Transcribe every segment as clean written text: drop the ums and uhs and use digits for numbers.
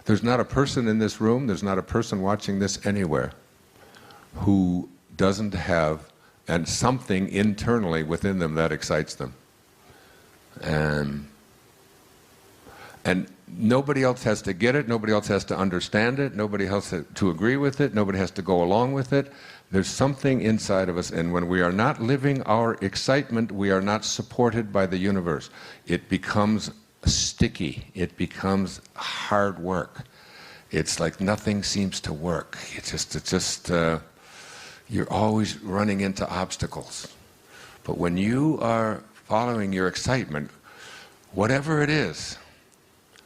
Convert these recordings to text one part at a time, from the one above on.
There's not a person in this room, there's not a person watching this anywhere who doesn't have something internally within them that excites them. And nobody else has to get it, nobody else has to understand it, nobody else has to agree with it, nobody has to go along with it. There's something inside of us, and when we are not living our excitement, we are not supported by the universe. It becomes sticky, it becomes hard work. It's like nothing seems to work. You're always running into obstacles. But when you are following your excitement, whatever it is,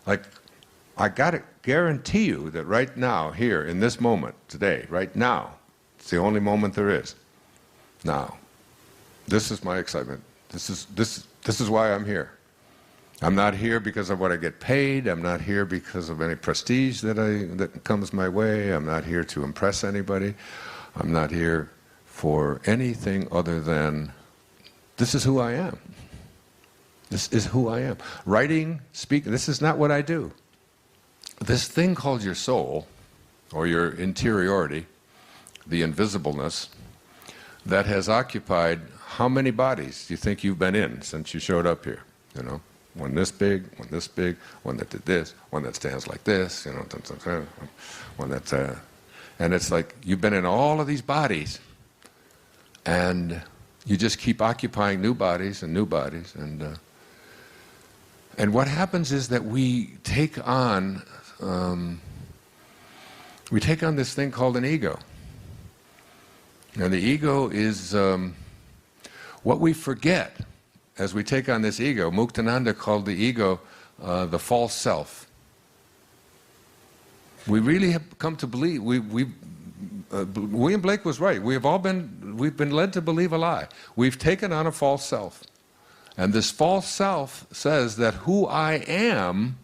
like, I gotta guarantee you that right now, here, in this moment, today, right now, it's the only moment there is. Now, this is my excitement. This is why I'm here. I'm not here because of what I get paid. I'm not here because of any prestige that comes my way. I'm not here to impress anybody. I'm not here for anything other than, this is who I am. This is who I am. Writing, speaking, this is not what I do. This thing called your soul, or your interiority, the invisibleness, that has occupied how many bodies do you think you've been in since you showed up here? You know, one this big, one that did this, one that stands like this, you know, one that's, and it's like you've been in all of these bodies, and you just keep occupying new bodies, and what happens is that we take on this thing called an ego. And the ego is what we forget as we take on this ego. Muktananda called the ego the false self. We really have come to believe, William Blake was right, we've been led to believe a lie. We've taken on a false self. And this false self says that who I am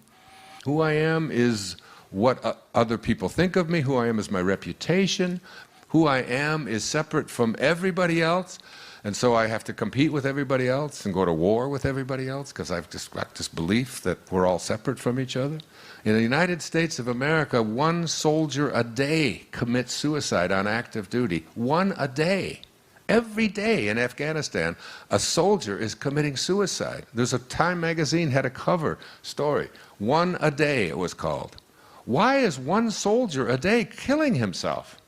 is what other people think of me, who I am is my reputation, who I am is separate from everybody else, and so I have to compete with everybody else and go to war with everybody else because I've just got this belief that we're all separate from each other. In the United States of America, 1 soldier a day commits suicide on active duty. 1 a day. Every day in Afghanistan, a soldier is committing suicide. There's a Time magazine had a cover story. 1 a day, it was called. Why is 1 soldier a day killing himself?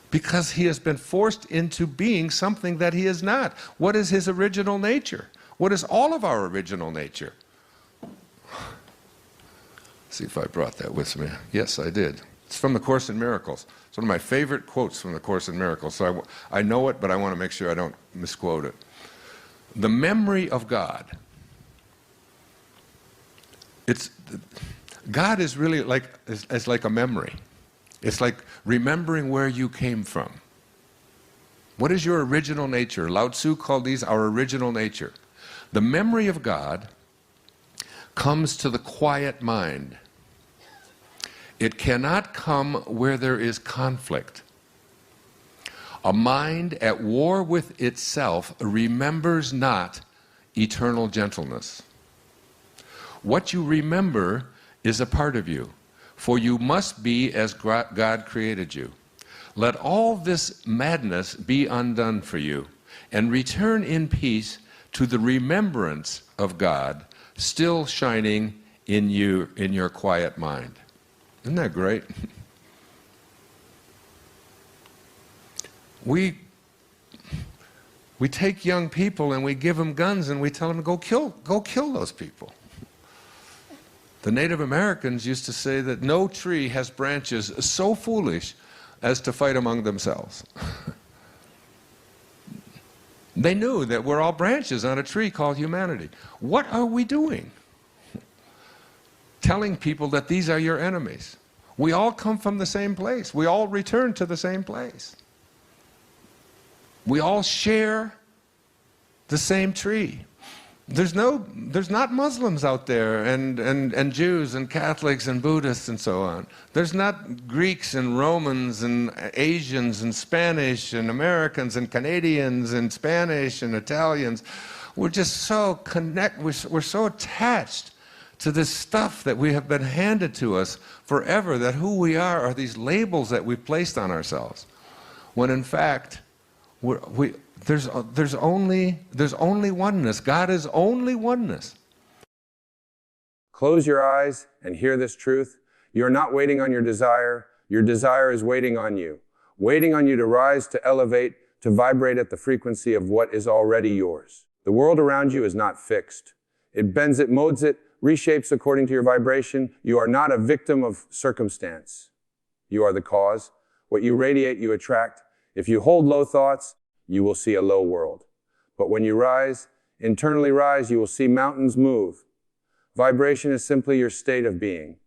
Because he has been forced into being something that he is not. What is his original nature? What is all of our original nature? See if I brought that with me. Yes, I did. It's from the Course in Miracles. It's one of my favorite quotes from the Course in Miracles. So I know it, but I want to make sure I don't misquote it. The memory of God. God is really like a memory. It's like remembering where you came from. What is your original nature? Lao Tzu called these our original nature. The memory of God comes to the quiet mind. It cannot come where there is conflict. A mind at war with itself remembers not eternal gentleness. What you remember is a part of you, for you must be as God created you. Let all this madness be undone for you, and return in peace to the remembrance of God, still shining in you, in your quiet mind. Isn't that great? We take young people and we give them guns and we tell them to go kill those people. The Native Americans used to say that no tree has branches so foolish as to fight among themselves. They knew that we're all branches on a tree called humanity. What are we doing? Telling people that these are your enemies. We all come from the same place. We all return to the same place. We all share the same tree. There's not Muslims out there and Jews and Catholics and Buddhists and so on. There's not Greeks and Romans and Asians and Spanish and Americans and Canadians and Spanish and Italians. We're just so we're so attached to this stuff that we have been handed to us forever, that who we are these labels that we've placed on ourselves, when in fact there's only oneness. God is only oneness. Close your eyes and hear this truth. You're not waiting on your desire. Your desire is waiting on you to rise, to elevate, to vibrate at the frequency of what is already yours. The world around you is not fixed. It bends it, molds it, reshapes according to your vibration. You are not a victim of circumstance. You are the cause. What you radiate, you attract. If you hold low thoughts, you will see a low world. But when you rise, internally rise, you will see mountains move. Vibration is simply your state of being.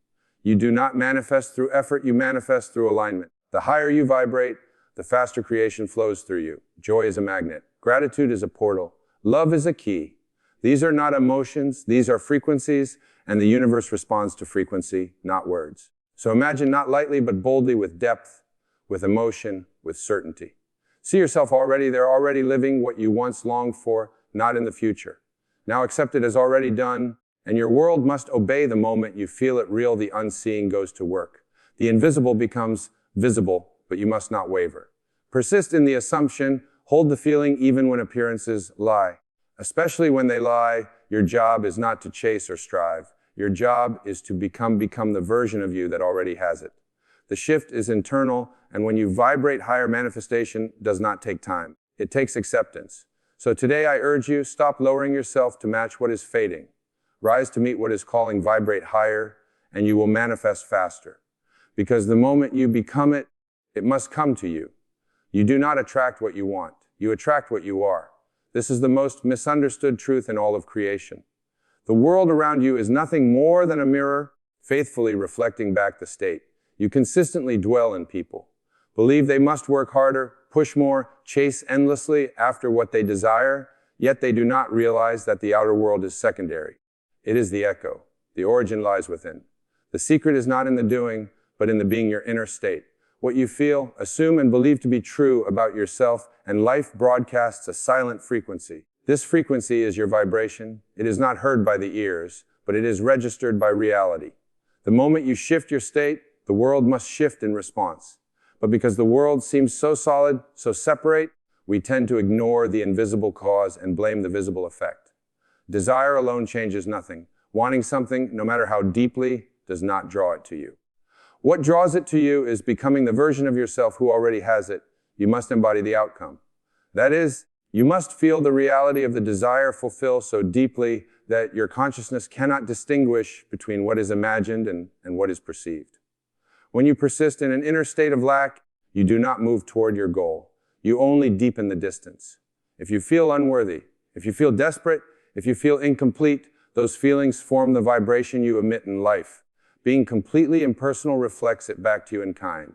You do not manifest through effort, you manifest through alignment. The higher you vibrate, the faster creation flows through you. Joy is a magnet. Gratitude is a portal. Love is a key. These are not emotions, these are frequencies, and the universe responds to frequency, not words. So imagine not lightly, but boldly, with depth, with emotion, with certainty. See yourself already there, already living what you once longed for, not in the future. Now accept it as already done, and your world must obey the moment you feel it real. The unseen goes to work. The invisible becomes visible, but you must not waver. Persist in the assumption, hold the feeling even when appearances lie. Especially when they lie, your job is not to chase or strive. Your job is to become the version of you that already has it. The shift is internal, and when you vibrate higher, manifestation does not take time. It takes acceptance. So today I urge you, stop lowering yourself to match what is fading. Rise to meet what is calling, vibrate higher, and you will manifest faster. Because the moment you become it, it must come to you. You do not attract what you want. You attract what you are. This is the most misunderstood truth in all of creation. The world around you is nothing more than a mirror, faithfully reflecting back the state. You consistently dwell in people. Believe they must work harder, push more, chase endlessly after what they desire, yet they do not realize that the outer world is secondary. It is the echo. The origin lies within. The secret is not in the doing, but in the being, your inner state. What you feel, assume, and believe to be true about yourself, and life broadcasts a silent frequency. This frequency is your vibration. It is not heard by the ears, but it is registered by reality. The moment you shift your state, the world must shift in response. But because the world seems so solid, so separate, we tend to ignore the invisible cause and blame the visible effect. Desire alone changes nothing. Wanting something, no matter how deeply, does not draw it to you. What draws it to you is becoming the version of yourself who already has it. You must embody the outcome. That is, you must feel the reality of the desire fulfill so deeply that your consciousness cannot distinguish between what is imagined and what is perceived. When you persist in an inner state of lack, you do not move toward your goal. You only deepen the distance. If you feel unworthy, if you feel desperate, if you feel incomplete, those feelings form the vibration you emit in life. Being completely impersonal reflects it back to you in kind.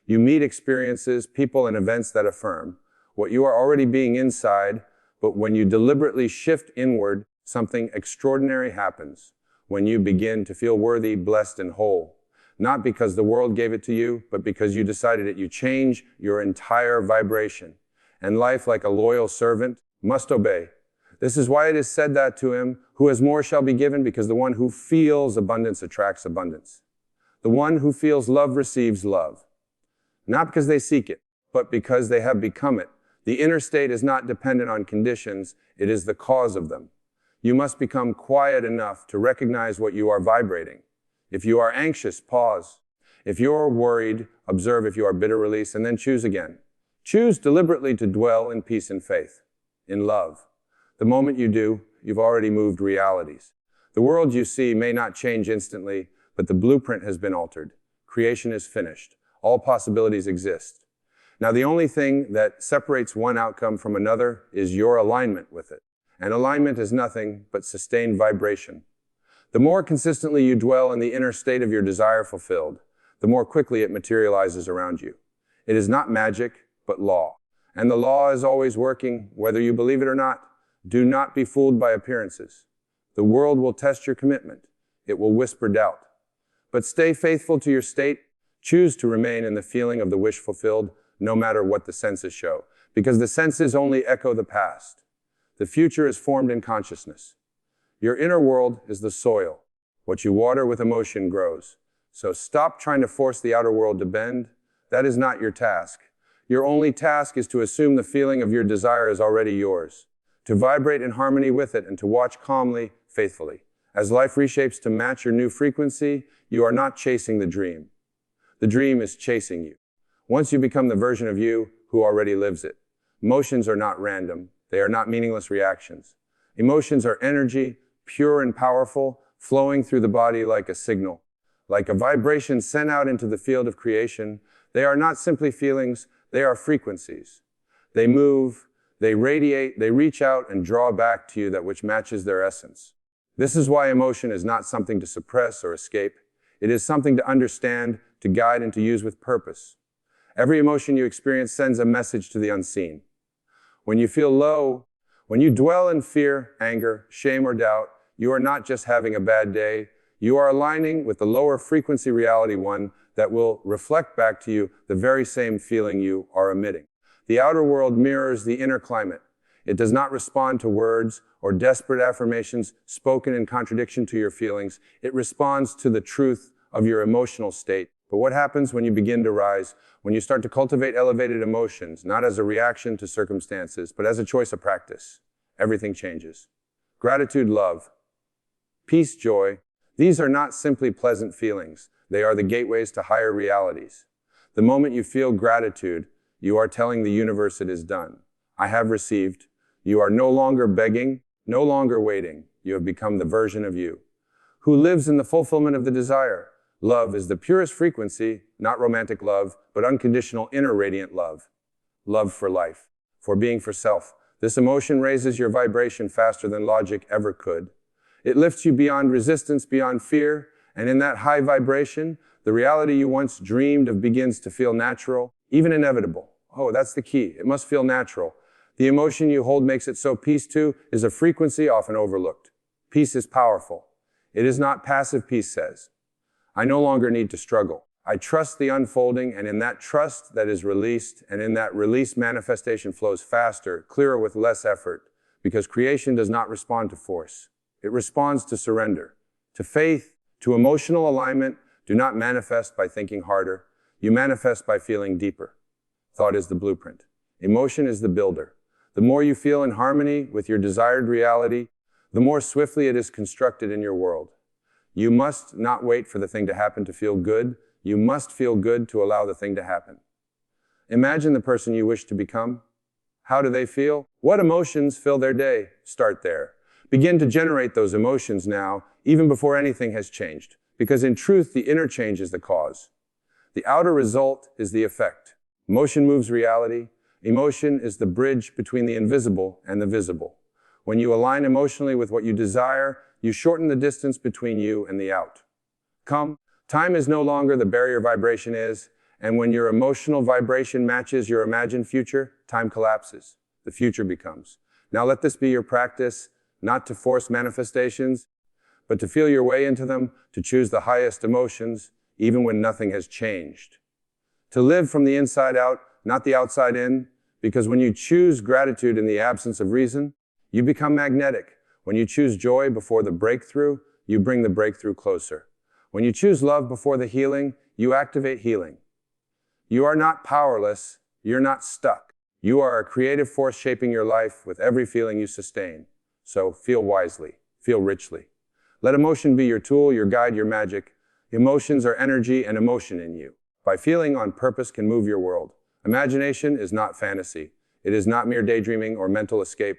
You meet experiences, people, and events that affirm what you are already being inside, but when you deliberately shift inward, something extraordinary happens. When you begin to feel worthy, blessed, and whole. Not because the world gave it to you, but because you decided it. You change your entire vibration. And life, like a loyal servant, must obey. This is why it is said that to him who has more shall be given, because the one who feels abundance attracts abundance. The one who feels love receives love. Not because they seek it, but because they have become it. The inner state is not dependent on conditions, it is the cause of them. You must become quiet enough to recognize what you are vibrating. If you are anxious, pause. If you are worried, observe. If you are bitter, release, and then choose again. Choose deliberately to dwell in peace and faith, in love. The moment you do, you've already moved realities. The world you see may not change instantly, but the blueprint has been altered. Creation is finished. All possibilities exist. Now, the only thing that separates one outcome from another is your alignment with it. And alignment is nothing but sustained vibration. The more consistently you dwell in the inner state of your desire fulfilled, the more quickly it materializes around you. It is not magic, but law. And the law is always working, whether you believe it or not. Do not be fooled by appearances. The world will test your commitment. It will whisper doubt. But stay faithful to your state. Choose to remain in the feeling of the wish fulfilled, no matter what the senses show, because the senses only echo the past. The future is formed in consciousness. Your inner world is the soil. What you water with emotion grows. So stop trying to force the outer world to bend. That is not your task. Your only task is to assume the feeling of your desire is already yours, to vibrate in harmony with it and to watch calmly, faithfully. As life reshapes to match your new frequency, you are not chasing the dream. The dream is chasing you. Once you become the version of you who already lives it. Emotions are not random. They are not meaningless reactions. Emotions are energy, pure and powerful, flowing through the body like a signal. Like a vibration sent out into the field of creation, they are not simply feelings, they are frequencies. They move, they radiate, they reach out and draw back to you that which matches their essence. This is why emotion is not something to suppress or escape. It is something to understand, to guide, and to use with purpose. Every emotion you experience sends a message to the unseen. When you feel low, when you dwell in fear, anger, shame, or doubt, you are not just having a bad day. You are aligning with the lower frequency reality one that will reflect back to you the very same feeling you are emitting. The outer world mirrors the inner climate. It does not respond to words or desperate affirmations spoken in contradiction to your feelings. It responds to the truth of your emotional state. But what happens when you begin to rise, when you start to cultivate elevated emotions, not as a reaction to circumstances, but as a choice of practice? Everything changes. Gratitude, love, peace, joy. These are not simply pleasant feelings. They are the gateways to higher realities. The moment you feel gratitude, you are telling the universe it is done. I have received. You are no longer begging, no longer waiting. You have become the version of you who lives in the fulfillment of the desire. Love is the purest frequency, not romantic love, but unconditional inner radiant love. Love for life, for being, for self. This emotion raises your vibration faster than logic ever could. It lifts you beyond resistance, beyond fear, and in that high vibration, the reality you once dreamed of begins to feel natural, even inevitable. Oh, that's the key. It must feel natural. The emotion you hold makes it so. Peace, too, is a frequency often overlooked. Peace is powerful. It is not passive. Peace says, I no longer need to struggle. I trust the unfolding, and in that trust that is released, and in that release, manifestation flows faster, clearer, with less effort, because creation does not respond to force. It responds to surrender, to faith, to emotional alignment. Do not manifest by thinking harder. You manifest by feeling deeper. Thought is the blueprint. Emotion is the builder. The more you feel in harmony with your desired reality, the more swiftly it is constructed in your world. You must not wait for the thing to happen to feel good. You must feel good to allow the thing to happen. Imagine the person you wish to become. How do they feel? What emotions fill their day? Start there. Begin to generate those emotions now, even before anything has changed. Because in truth, the inner change is the cause. The outer result is the effect. Emotion moves reality. Emotion is the bridge between the invisible and the visible. When you align emotionally with what you desire, you shorten the distance between you and the out. Time is no longer the barrier vibration is, and when your emotional vibration matches your imagined future, time collapses. The future becomes. Now let this be your practice, not to force manifestations, but to feel your way into them, to choose the highest emotions, even when nothing has changed. To live from the inside out, not the outside in, because when you choose gratitude in the absence of reason, you become magnetic. When you choose joy before the breakthrough, you bring the breakthrough closer. When you choose love before the healing, you activate healing. You are not powerless. You're not stuck. You are a creative force shaping your life with every feeling you sustain. So feel wisely, feel richly. Let emotion be your tool, your guide, your magic. Emotions are energy and emotion in you. By feeling on purpose can move your world. Imagination is not fantasy. It is not mere daydreaming or mental escape.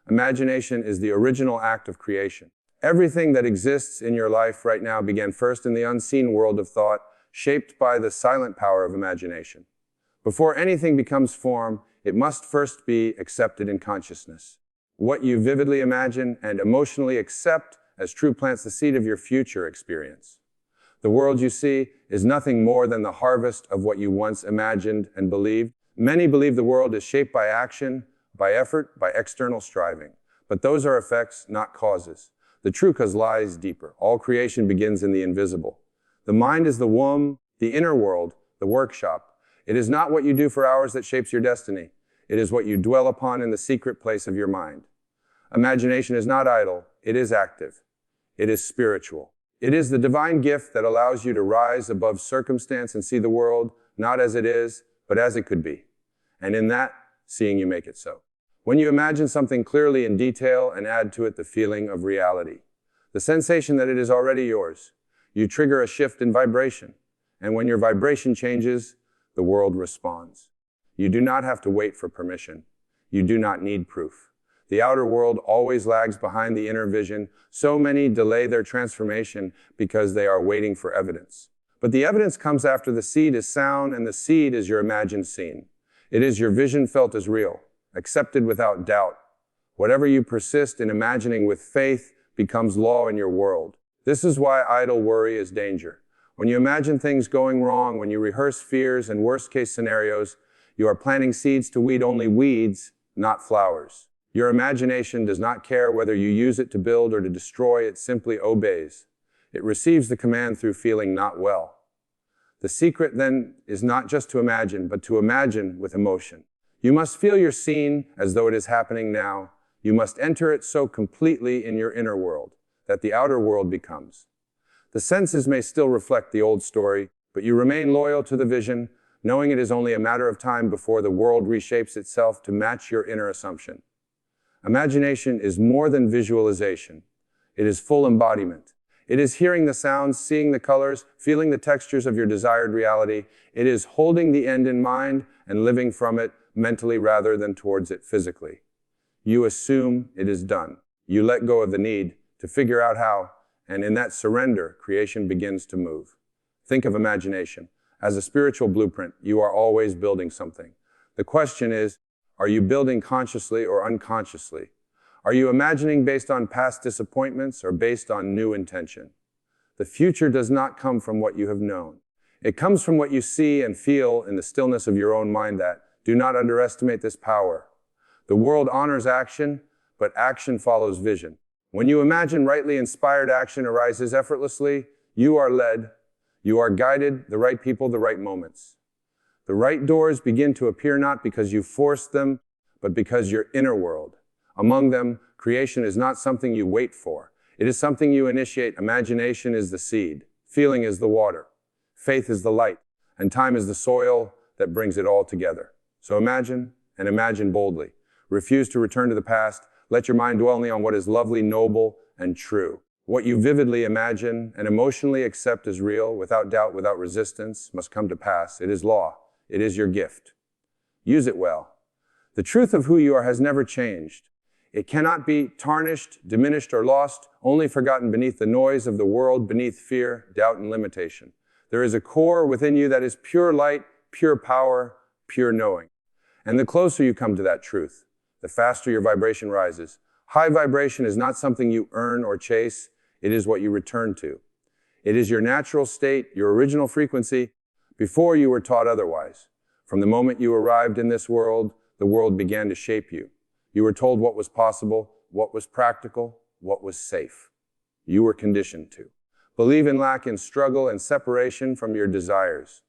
Imagination is the original act of creation. Everything that exists in your life right now began first in the unseen world of thought, shaped by the silent power of imagination. Before anything becomes form, it must first be accepted in consciousness. What you vividly imagine and emotionally accept as true plants the seed of your future experience. The world you see is nothing more than the harvest of what you once imagined and believed. Many believe the world is shaped by action, by effort, by external striving. But those are effects, not causes. The true cause lies deeper. All creation begins in the invisible. The mind is the womb, the inner world, the workshop. It is not what you do for hours that shapes your destiny. It is what you dwell upon in the secret place of your mind. Imagination is not idle. It is active. It is spiritual. It is the divine gift that allows you to rise above circumstance and see the world not as it is, but as it could be. And in that, seeing you make it so. When you imagine something clearly in detail and add to it the feeling of reality, the sensation that it is already yours, you trigger a shift in vibration. And when your vibration changes, the world responds. You do not have to wait for permission. You do not need proof. The outer world always lags behind the inner vision. So many delay their transformation because they are waiting for evidence. But the evidence comes after the seed is sown, and the seed is your imagined scene. It is your vision felt as real, accepted without doubt. Whatever you persist in imagining with faith becomes law in your world. This is why idle worry is danger. When you imagine things going wrong, when you rehearse fears and worst-case scenarios, you are planting seeds to weed only weeds, not flowers. Your imagination does not care whether you use it to build or to destroy, it simply obeys. It receives the command through feeling not well. The secret then is not just to imagine, but to imagine with emotion. You must feel your scene as though it is happening now. You must enter it so completely in your inner world that the outer world becomes. The senses may still reflect the old story, but you remain loyal to the vision, knowing it is only a matter of time before the world reshapes itself to match your inner assumption. Imagination is more than visualization. It is full embodiment. It is hearing the sounds, seeing the colors, feeling the textures of your desired reality. It is holding the end in mind and living from it mentally rather than towards it physically. You assume it is done. You let go of the need to figure out how, and in that surrender, creation begins to move. Think of imagination. As a spiritual blueprint, you are always building something. The question is, are you building consciously or unconsciously? Are you imagining based on past disappointments or based on new intention? The future does not come from what you have known. It comes from what you see and feel in the stillness of your own mind. That do not underestimate this power. The world honors action, but action follows vision. When you imagine rightly inspired action arises effortlessly, you are led, you are guided, the right people, the right moments. The right doors begin to appear not because you forced them, but because your inner world. Among them, creation is not something you wait for. It is something you initiate. Imagination is the seed. Feeling is the water. Faith is the light. And time is the soil that brings it all together. So imagine, and imagine boldly. Refuse to return to the past. Let your mind dwell only on what is lovely, noble, and true. What you vividly imagine and emotionally accept as real, without doubt, without resistance, must come to pass. It is law. It is your gift. Use it well. The truth of who you are has never changed. It cannot be tarnished, diminished, or lost, only forgotten beneath the noise of the world, beneath fear, doubt, and limitation. There is a core within you that is pure light, pure power, pure knowing. And the closer you come to that truth, the faster your vibration rises. High vibration is not something you earn or chase. It is what you return to. It is your natural state, your original frequency, before you were taught otherwise. From the moment you arrived in this world, the world began to shape you. You were told what was possible, what was practical, what was safe. You were conditioned to believe in lack, in struggle, and separation from your desires.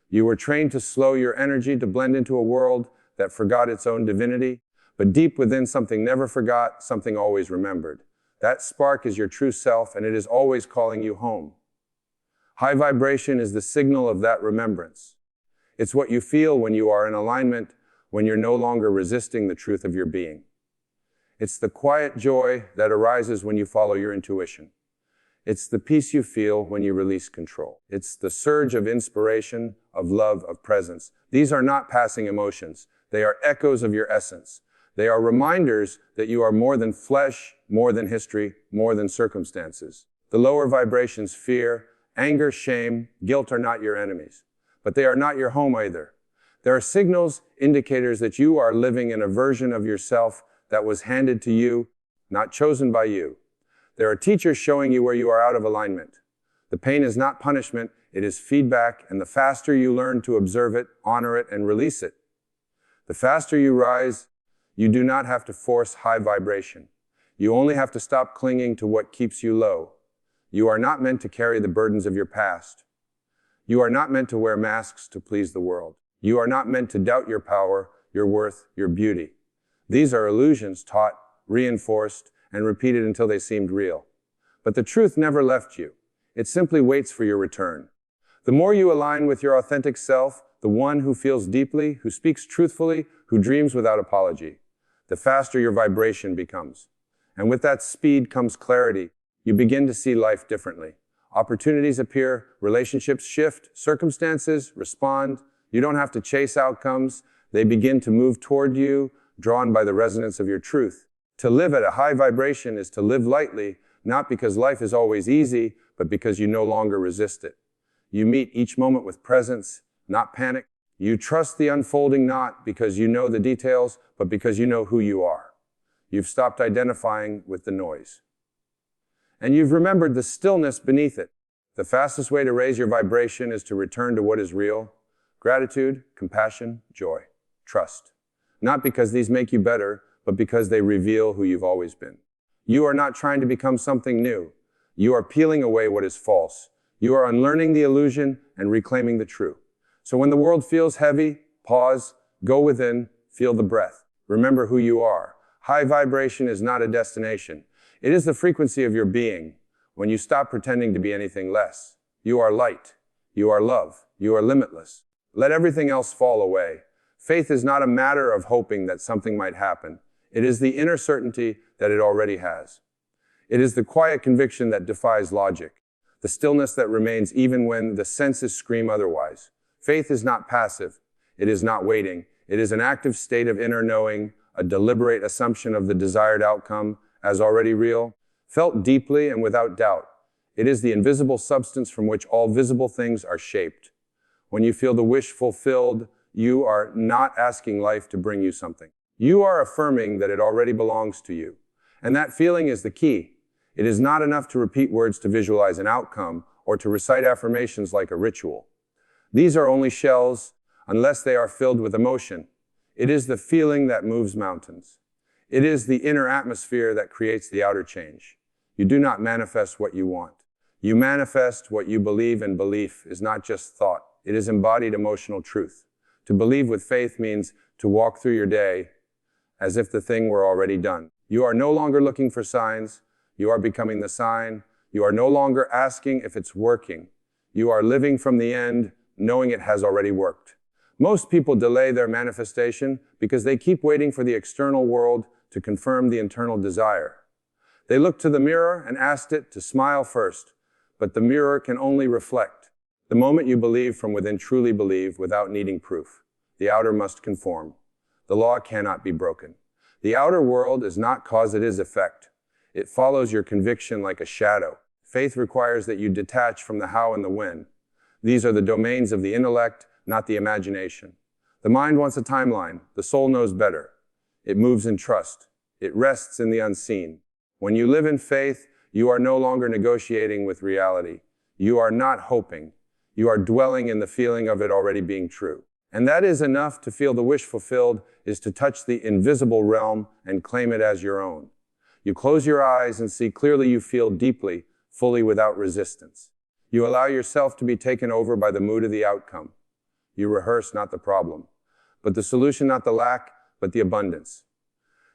You were trained to slow your energy to blend into a world that forgot its own divinity, but deep within something never forgot, something always remembered. That spark is your true self, and it is always calling you home. High vibration is the signal of that remembrance. It's what you feel when you are in alignment, when you're no longer resisting the truth of your being. It's the quiet joy that arises when you follow your intuition. It's the peace you feel when you release control. It's the surge of inspiration, of love, of presence. These are not passing emotions. They are echoes of your essence. They are reminders that you are more than flesh, more than history, more than circumstances. The lower vibrations, fear, anger, shame, guilt are not your enemies, but they are not your home either. There are signals, indicators that you are living in a version of yourself that was handed to you, not chosen by you. There are teachers showing you where you are out of alignment. The pain is not punishment, it is feedback, and the faster you learn to observe it, honor it, and release it, the faster you rise. You do not have to force high vibration. You only have to stop clinging to what keeps you low. You are not meant to carry the burdens of your past. You are not meant to wear masks to please the world. You are not meant to doubt your power, your worth, your beauty. These are illusions taught, reinforced, and repeated until they seemed real. But the truth never left you. It simply waits for your return. The more you align with your authentic self, the one who feels deeply, who speaks truthfully, who dreams without apology, the faster your vibration becomes. And with that speed comes clarity. You begin to see life differently. Opportunities appear, relationships shift, circumstances respond. You don't have to chase outcomes. They begin to move toward you, drawn by the resonance of your truth. To live at a high vibration is to live lightly, not because life is always easy, but because you no longer resist it. You meet each moment with presence, not panic. You trust the unfolding not because you know the details, but because you know who you are. You've stopped identifying with the noise. And you've remembered the stillness beneath it. The fastest way to raise your vibration is to return to what is real: gratitude, compassion, joy, trust. Not because these make you better, but because they reveal who you've always been. You are not trying to become something new. You are peeling away what is false. You are unlearning the illusion and reclaiming the true. So when the world feels heavy, pause, go within, feel the breath. Remember who you are. High vibration is not a destination. It is the frequency of your being. When you stop pretending to be anything less, you are light. You are love. You are limitless. Let everything else fall away. Faith is not a matter of hoping that something might happen. It is the inner certainty that it already has. It is the quiet conviction that defies logic, the stillness that remains even when the senses scream otherwise. Faith is not passive. It is not waiting. It is an active state of inner knowing, a deliberate assumption of the desired outcome as already real, felt deeply and without doubt. It is the invisible substance from which all visible things are shaped. When you feel the wish fulfilled, you are not asking life to bring you something. You are affirming that it already belongs to you. And that feeling is the key. It is not enough to repeat words to visualize an outcome or to recite affirmations like a ritual. These are only shells unless they are filled with emotion. It is the feeling that moves mountains. It is the inner atmosphere that creates the outer change. You do not manifest what you want. You manifest what you believe, and belief is not just thought. It is embodied emotional truth. To believe with faith means to walk through your day as if the thing were already done. You are no longer looking for signs. You are becoming the sign. You are no longer asking if it's working. You are living from the end, knowing it has already worked. Most people delay their manifestation because they keep waiting for the external world to confirm the internal desire. They look to the mirror and ask it to smile first, but the mirror can only reflect. The moment you believe from within, truly believe without needing proof, the outer must conform. The law cannot be broken. The outer world is not cause, it is effect. It follows your conviction like a shadow. Faith requires that you detach from the how and the when. These are the domains of the intellect, not the imagination. The mind wants a timeline. The soul knows better. It moves in trust. It rests in the unseen. When you live in faith, you are no longer negotiating with reality. You are not hoping. You are dwelling in the feeling of it already being true. And that is enough to feel the wish fulfilled, is to touch the invisible realm and claim it as your own. You close your eyes and see clearly. You feel deeply, fully, without resistance. You allow yourself to be taken over by the mood of the outcome. You rehearse not the problem, but the solution, not the lack, but the abundance.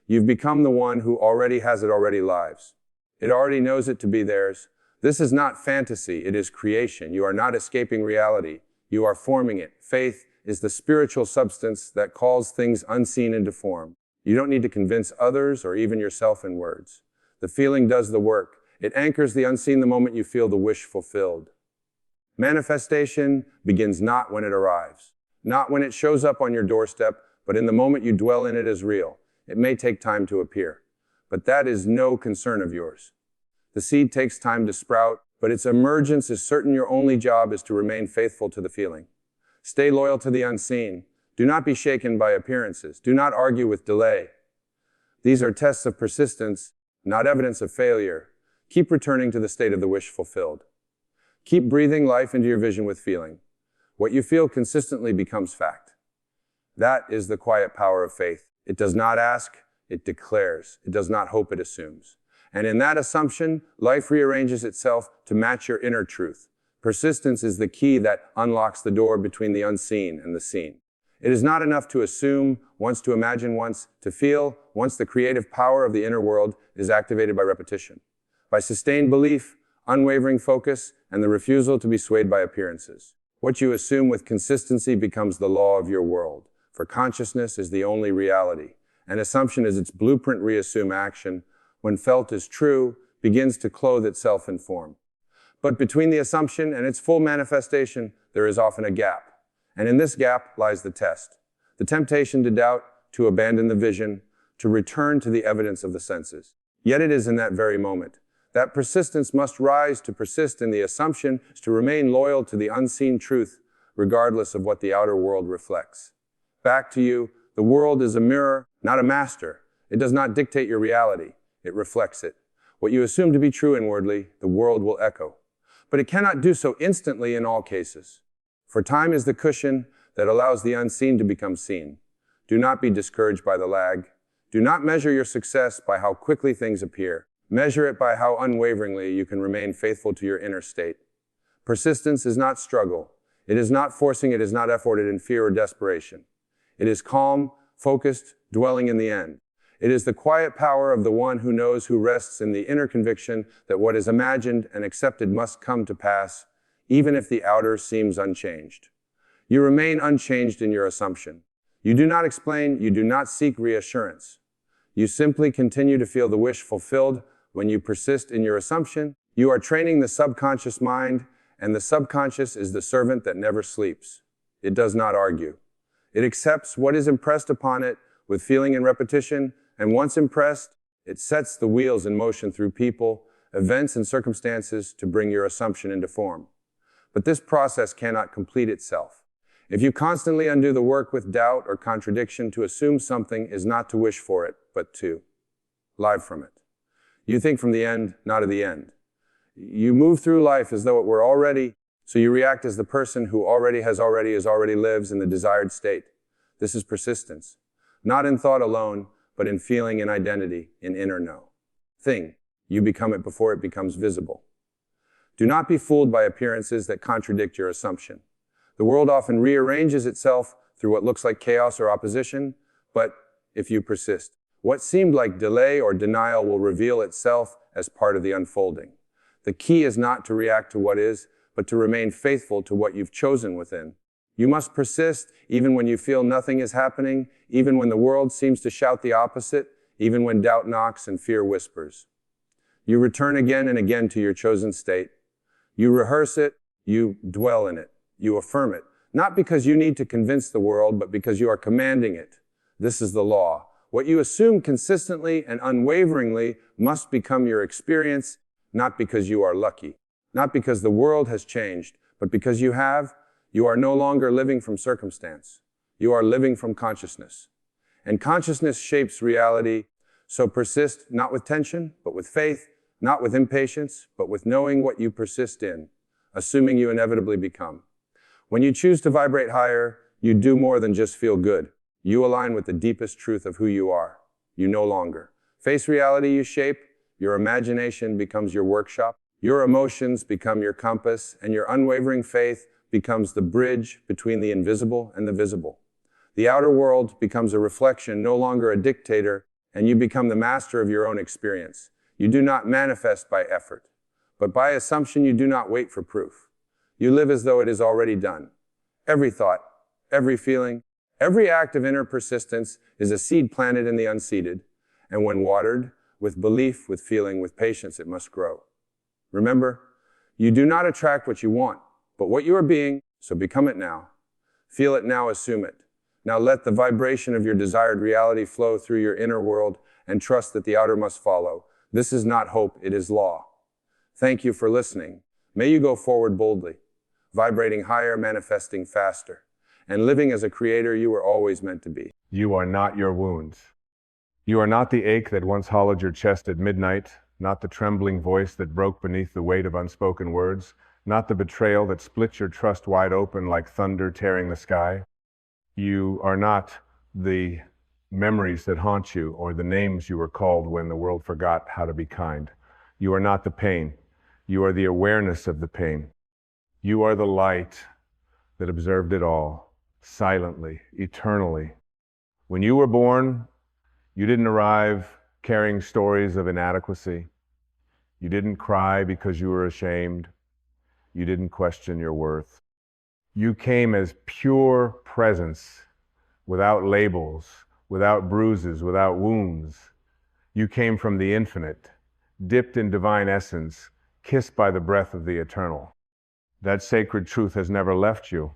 You've become the one who already has it already lives. It already knows it to be theirs. This is not fantasy, it is creation. You are not escaping reality. You are forming it. Faith is the spiritual substance that calls things unseen into form. You don't need to convince others or even yourself in words. The feeling does the work. It anchors the unseen the moment you feel the wish fulfilled. Manifestation begins not when it arrives, not when it shows up on your doorstep, but in the moment you dwell in it as real. It may take time to appear, but that is no concern of yours. The seed takes time to sprout, but its emergence is certain. Your only job is to remain faithful to the feeling. Stay loyal to the unseen. Do not be shaken by appearances. Do not argue with delay. These are tests of persistence, not evidence of failure. Keep returning to the state of the wish fulfilled. Keep breathing life into your vision with feeling. What you feel consistently becomes fact. That is the quiet power of faith. It does not ask, it declares. It does not hope, it assumes. And in that assumption, life rearranges itself to match your inner truth. Persistence is the key that unlocks the door between the unseen and the seen. It is not enough to assume, once to imagine, once to feel, once the creative power of the inner world is activated by repetition. By sustained belief, unwavering focus, and the refusal to be swayed by appearances. What you assume with consistency becomes the law of your world, for consciousness is the only reality, and assumption is its blueprint. Reassume action, when felt as true, begins to clothe itself in form. But between the assumption and its full manifestation, there is often a gap. And in this gap lies the test. The temptation to doubt, to abandon the vision, to return to the evidence of the senses. Yet it is in that very moment. That persistence must rise to persist in the assumption, to remain loyal to the unseen truth, regardless of what the outer world reflects. Back to you, the world is a mirror, not a master. It does not dictate your reality. It reflects it. What you assume to be true inwardly, the world will echo. But it cannot do so instantly in all cases. For time is the cushion that allows the unseen to become seen. Do not be discouraged by the lag. Do not measure your success by how quickly things appear. Measure it by how unwaveringly you can remain faithful to your inner state. Persistence is not struggle. It is not forcing, it is not efforted in fear or desperation. It is calm, focused, dwelling in the end. It is the quiet power of the one who knows, who rests in the inner conviction that what is imagined and accepted must come to pass, even if the outer seems unchanged. You remain unchanged in your assumption. You do not explain, you do not seek reassurance. You simply continue to feel the wish fulfilled. When you persist in your assumption, you are training the subconscious mind, and the subconscious is the servant that never sleeps. It does not argue. It accepts what is impressed upon it with feeling and repetition, and once impressed, it sets the wheels in motion through people, events, and circumstances to bring your assumption into form. But this process cannot complete itself. If you constantly undo the work with doubt or contradiction, to assume something is not to wish for it, but to live from it. You think from the end, not of the end. You move through life as though it were already, so you react as the person who already lives in the desired state. This is persistence. Not in thought alone, but in feeling and identity, in inner know. Thing, you become it before it becomes visible. Do not be fooled by appearances that contradict your assumption. The world often rearranges itself through what looks like chaos or opposition, but if you persist, what seemed like delay or denial will reveal itself as part of the unfolding. The key is not to react to what is, but to remain faithful to what you've chosen within. You must persist even when you feel nothing is happening, even when the world seems to shout the opposite, even when doubt knocks and fear whispers. You return again and again to your chosen state. You rehearse it, you dwell in it, you affirm it, not because you need to convince the world, but because you are commanding it. This is the law. What you assume consistently and unwaveringly must become your experience, not because you are lucky, not because the world has changed, but because you are no longer living from circumstance. You are living from consciousness. And consciousness shapes reality, so persist not with tension, but with faith, not with impatience, but with knowing what you persist in, assuming you inevitably become. When you choose to vibrate higher, you do more than just feel good. You align with the deepest truth of who you are. You no longer face reality you shape. Your imagination becomes your workshop. Your emotions become your compass, and your unwavering faith becomes the bridge between the invisible and the visible. The outer world becomes a reflection, no longer a dictator, and you become the master of your own experience. You do not manifest by effort, but by assumption. You do not wait for proof. You live as though it is already done. Every thought, every feeling, every act of inner persistence is a seed planted in the unseeded, and when watered, with belief, with feeling, with patience, it must grow. Remember, you do not attract what you want, but what you are being, so become it now. Feel it now, assume it. Now let the vibration of your desired reality flow through your inner world and trust that the outer must follow. This is not hope, it is law. Thank you for listening. May you go forward boldly, vibrating higher, manifesting faster, and living as a creator you were always meant to be. You are not your wounds. You are not the ache that once hollowed your chest at midnight, not the trembling voice that broke beneath the weight of unspoken words, not the betrayal that split your trust wide open like thunder tearing the sky. You are not the memories that haunt you or the names you were called when the world forgot how to be kind. You are not the pain. You are the awareness of the pain. You are the light that observed it all, silently, eternally. When you were born, you didn't arrive carrying stories of inadequacy. You didn't cry because you were ashamed. You didn't question your worth. You came as pure presence, without labels, without bruises, without wounds. You came from the infinite, dipped in divine essence, kissed by the breath of the eternal. That sacred truth has never left you.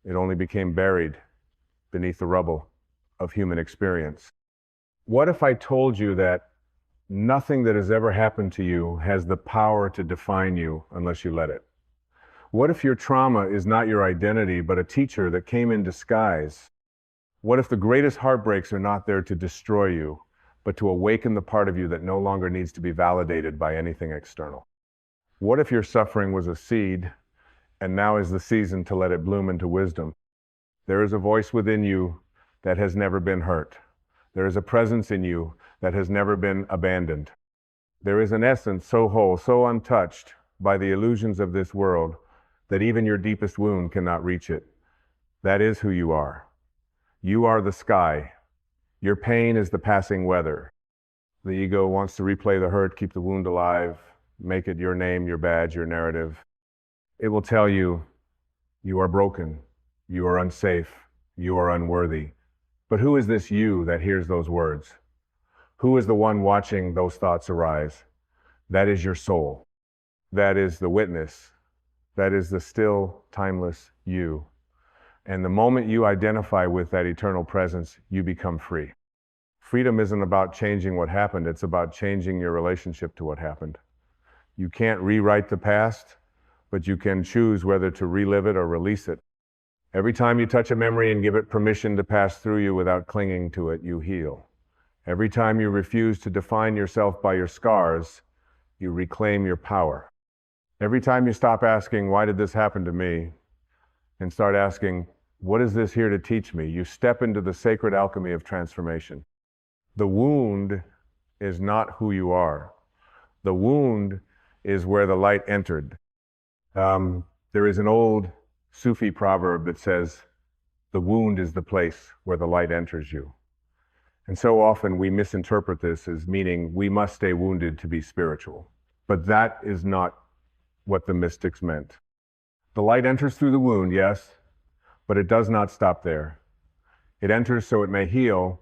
It only became buried beneath the rubble of human experience. What if I told you that nothing that has ever happened to you has the power to define you unless you let it? What if your trauma is not your identity, but a teacher that came in disguise? What if the greatest heartbreaks are not there to destroy you, but to awaken the part of you that no longer needs to be validated by anything external? What if your suffering was a seed, and now is the season to let it bloom into wisdom? There is a voice within you that has never been hurt. There is a presence in you that has never been abandoned. There is an essence so whole, so untouched by the illusions of this world, that even your deepest wound cannot reach it. That is who you are. You are the sky. Your pain is the passing weather. The ego wants to replay the hurt, keep the wound alive, make it your name, your badge, your narrative. It will tell you, you are broken, you are unsafe, you are unworthy. But who is this you that hears those words? Who is the one watching those thoughts arise? That is your soul. That is the witness. That is the still, timeless you. And the moment you identify with that eternal presence, you become free. Freedom isn't about changing what happened, it's about changing your relationship to what happened. You can't rewrite the past, but you can choose whether to relive it or release it. Every time you touch a memory and give it permission to pass through you without clinging to it, you heal. Every time you refuse to define yourself by your scars, you reclaim your power. Every time you stop asking, why did this happen to me? And start asking, what is this here to teach me? You step into the sacred alchemy of transformation. The wound is not who you are. The wound is where the light entered. There is an old Sufi proverb that says, the wound is the place where the light enters you. And so often we misinterpret this as meaning we must stay wounded to be spiritual. But that is not what the mystics meant. The light enters through the wound, yes, but it does not stop there. It enters so it may heal,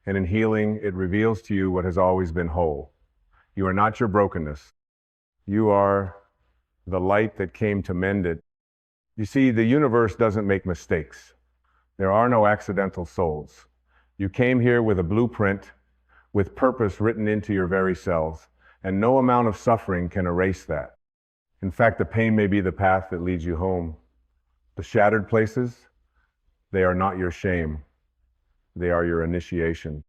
and in healing, it reveals to you what has always been whole. You are not your brokenness. You are the light that came to mend it. You see, the universe doesn't make mistakes. There are no accidental souls. You came here with a blueprint, with purpose written into your very cells, and no amount of suffering can erase that. In fact, the pain may be the path that leads you home. The shattered places, they are not your shame. They are your initiation.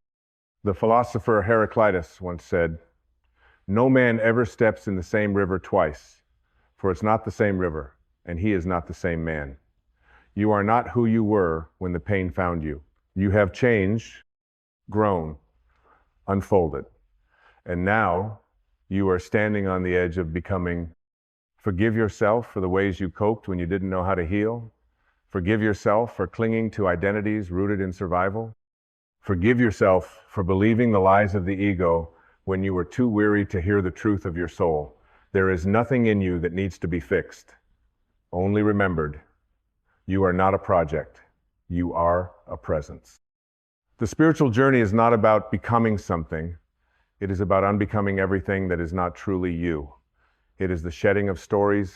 The philosopher Heraclitus once said, no man ever steps in the same river twice, for it's not the same river, and he is not the same man. You are not who you were when the pain found you. You have changed, grown, unfolded, and now you are standing on the edge of becoming. Forgive yourself for the ways you coped when you didn't know how to heal. Forgive yourself for clinging to identities rooted in survival. Forgive yourself for believing the lies of the ego when you were too weary to hear the truth of your soul. There is nothing in you that needs to be fixed, only remembered. You are not a project. You are a presence. The spiritual journey is not about becoming something. It is about unbecoming everything that is not truly you. It is the shedding of stories,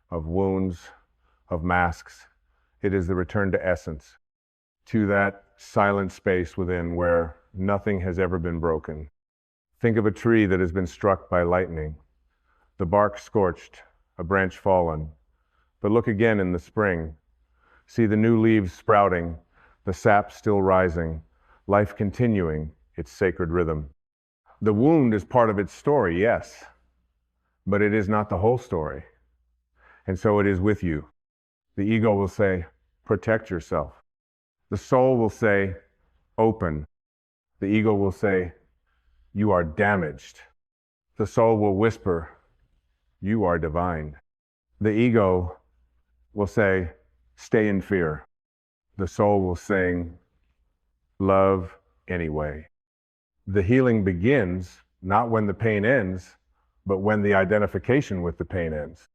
of wounds, of masks. It is the return to essence, to that silent space within where nothing has ever been broken. Think of a tree that has been struck by lightning, the bark scorched, a branch fallen. But look again in the spring. See the new leaves sprouting, the sap still rising, life continuing its sacred rhythm. The wound is part of its story, yes, but it is not the whole story. And so it is with you. The ego will say, protect yourself. The soul will say, open. The ego will say, you are damaged. The soul will whisper, you are divine. The ego will say, stay in fear. The soul will sing, love anyway. The healing begins not when the pain ends, but when the identification with the pain ends.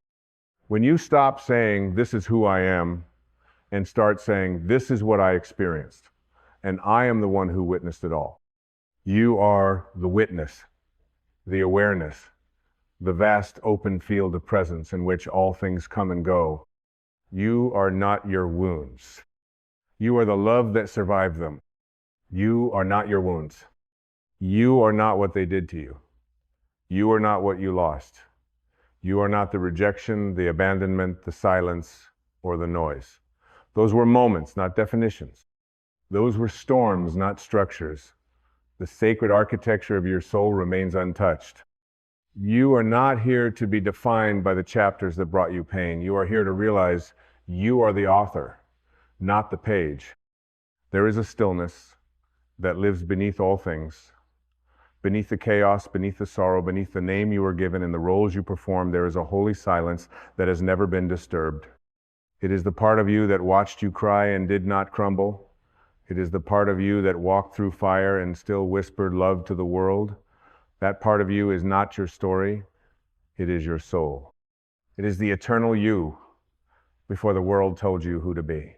When you stop saying, this is who I am, and start saying, this is what I experienced, and I am the one who witnessed it all. You are the witness, the awareness, the vast open field of presence in which all things come and go. You are not your wounds. You are the love that survived them. You are not your wounds. You are not what they did to you. You are not what you lost. You are not the rejection, the abandonment, the silence, or the noise. Those were moments, not definitions. Those were storms, not structures. The sacred architecture of your soul remains untouched. You are not here to be defined by the chapters that brought you pain. You are here to realize you are the author, not the page. There is a stillness that lives beneath all things. Beneath the chaos, beneath the sorrow, beneath the name you were given and the roles you perform, there is a holy silence that has never been disturbed. It is the part of you that watched you cry and did not crumble. It is the part of you that walked through fire and still whispered love to the world. That part of you is not your story, it is your soul. It is the eternal you before the world told you who to be.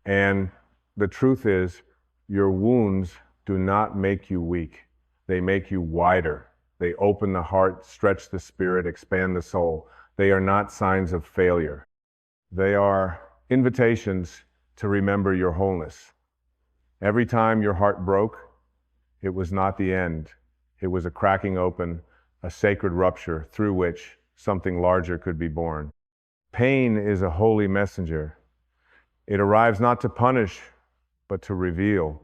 And the truth is, your wounds do not make you weak. They make you wider. They open the heart, stretch the spirit, expand the soul. They are not signs of failure. They are invitations to remember your wholeness. Every time your heart broke, it was not the end. It was a cracking open, a sacred rupture through which something larger could be born. Pain is a holy messenger. It arrives not to punish, but to reveal.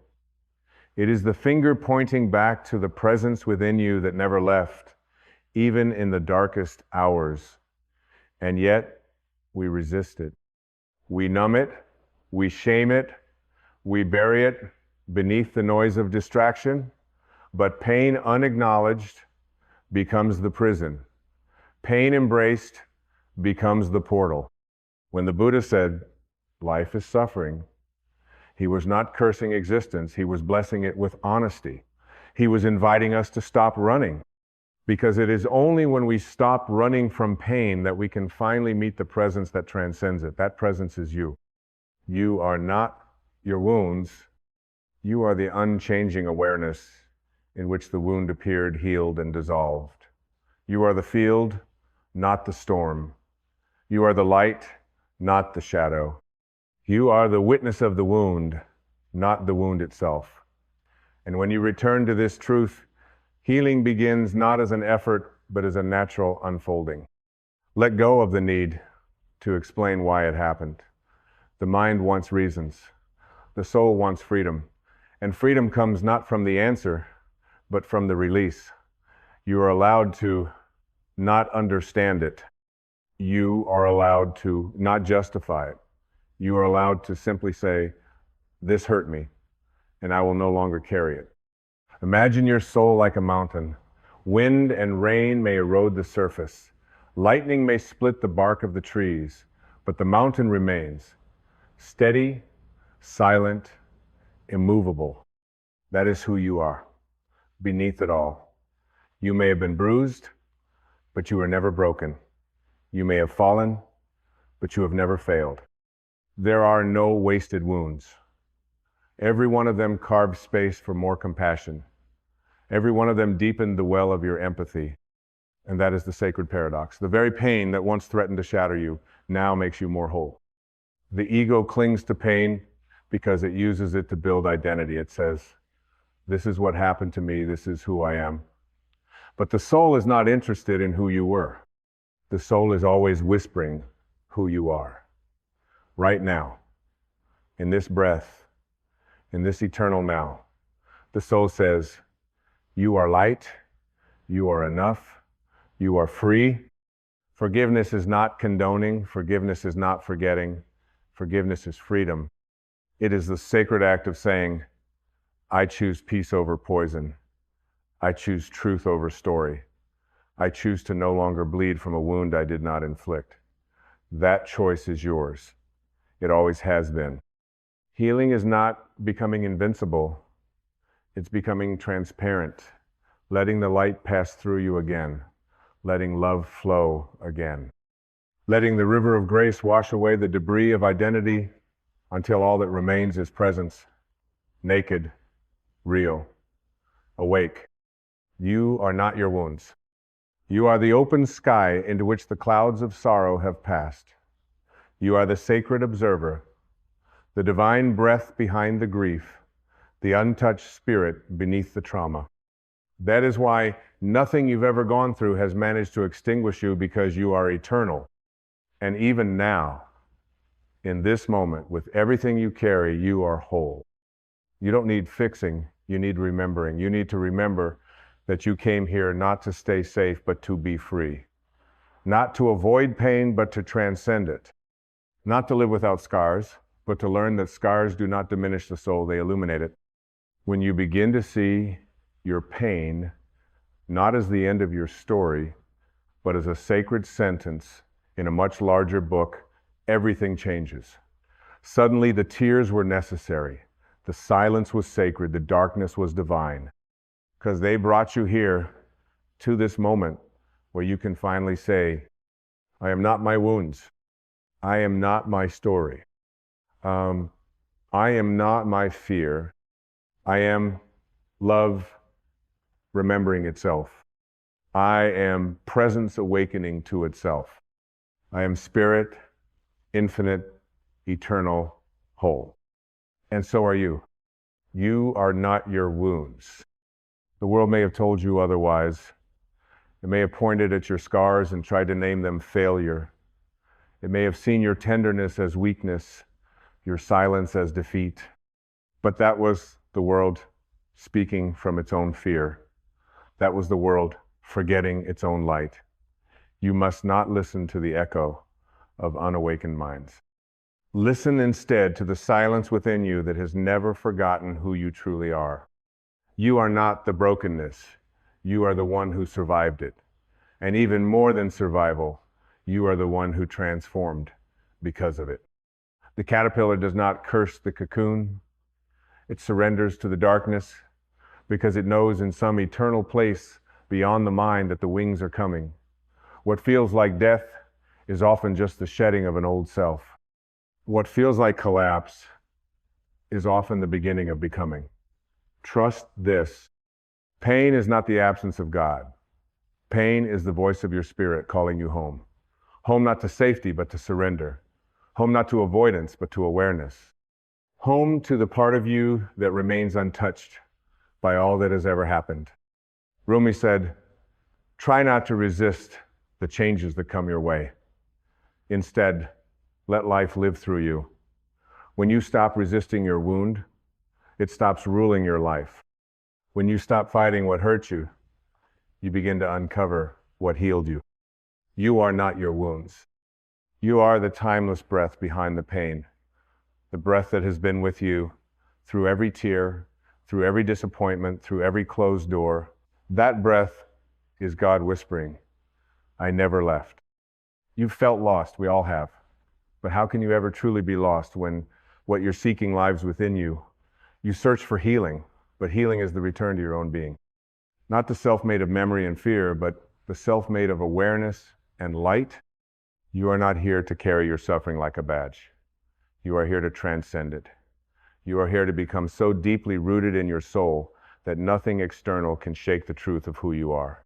It is the finger pointing back to the presence within you that never left, even in the darkest hours. And yet, we resist it. We numb it, we shame it, we bury it beneath the noise of distraction. But pain unacknowledged becomes the prison. Pain embraced becomes the portal. When the Buddha said, life is suffering, he was not cursing existence, he was blessing it with honesty. He was inviting us to stop running, because it is only when we stop running from pain that we can finally meet the presence that transcends it. That presence is you. You are not your wounds, you are the unchanging awareness in which the wound appeared, healed, and dissolved. You are the field, not the storm. You are the light, not the shadow. You are the witness of the wound, not the wound itself. And when you return to this truth, healing begins not as an effort, but as a natural unfolding. Let go of the need to explain why it happened. The mind wants reasons. The soul wants freedom. And freedom comes not from the answer, but from the release. You are allowed to not understand it. You are allowed to not justify it. You are allowed to simply say, this hurt me, and I will no longer carry it. Imagine your soul like a mountain. Wind and rain may erode the surface. Lightning may split the bark of the trees, but the mountain remains. Steady, silent, immovable. That is who you are. Beneath it all. You may have been bruised, but you are never broken. You may have fallen, but you have never failed. There are no wasted wounds. Every one of them carved space for more compassion. Every one of them deepened the well of your empathy. And that is the sacred paradox. The very pain that once threatened to shatter you now makes you more whole. The ego clings to pain because it uses it to build identity. It says, this is what happened to me, this is who I am. But the soul is not interested in who you were. The soul is always whispering who you are. Right now, in this breath, in this eternal now, the soul says, you are light, you are enough, you are free. Forgiveness is not condoning, forgiveness is not forgetting, forgiveness is freedom. It is the sacred act of saying, I choose peace over poison. I choose truth over story. I choose to no longer bleed from a wound I did not inflict. That choice is yours. It always has been. Healing is not becoming invincible. It's becoming transparent, letting the light pass through you again, letting love flow again, letting the river of grace wash away the debris of identity until all that remains is presence, naked, real, awake. You are not your wounds. You are the open sky into which the clouds of sorrow have passed. You are the sacred observer, the divine breath behind the grief, the untouched spirit beneath the trauma. That is why nothing you've ever gone through has managed to extinguish you, because you are eternal. And even now, in this moment, with everything you carry, you are whole. You don't need fixing, you need remembering. You need to remember that you came here not to stay safe, but to be free. Not to avoid pain, but to transcend it. Not to live without scars, but to learn that scars do not diminish the soul, they illuminate it. When you begin to see your pain not as the end of your story, but as a sacred sentence in a much larger book, everything changes. Suddenly the tears were necessary. The silence was sacred. The darkness was divine. Because they brought you here to this moment where you can finally say, I am not my wounds. I am not my story. I am not my fear. I am love remembering itself. I am presence awakening to itself. I am spirit, infinite, eternal, whole. And so are you. You are not your wounds. The world may have told you otherwise. It may have pointed at your scars and tried to name them failure. It may have seen your tenderness as weakness, your silence as defeat. But that was the world speaking from its own fear. That was the world forgetting its own light. You must not listen to the echo of unawakened minds. Listen instead to the silence within you that has never forgotten who you truly are. You are not the brokenness. You are the one who survived it. And even more than survival, you are the one who transformed because of it. The caterpillar does not curse the cocoon. It surrenders to the darkness because it knows in some eternal place beyond the mind that the wings are coming. What feels like death is often just the shedding of an old self. What feels like collapse is often the beginning of becoming. Trust this. Pain is not the absence of God. Pain is the voice of your spirit calling you home. Home not to safety, but to surrender. Home not to avoidance, but to awareness. Home to the part of you that remains untouched by all that has ever happened. Rumi said, try not to resist the changes that come your way. Instead, let life live through you. When you stop resisting your wound, it stops ruling your life. When you stop fighting what hurt you, you begin to uncover what healed you. You are not your wounds. You are the timeless breath behind the pain, the breath that has been with you through every tear, through every disappointment, through every closed door. That breath is God whispering, I never left. You've felt lost, we all have. But how can you ever truly be lost when what you're seeking lives within you? You search for healing, but healing is the return to your own being. Not the self made of memory and fear, but the self made of awareness and light. You are not here to carry your suffering like a badge. You are here to transcend it. You are here to become so deeply rooted in your soul that nothing external can shake the truth of who you are.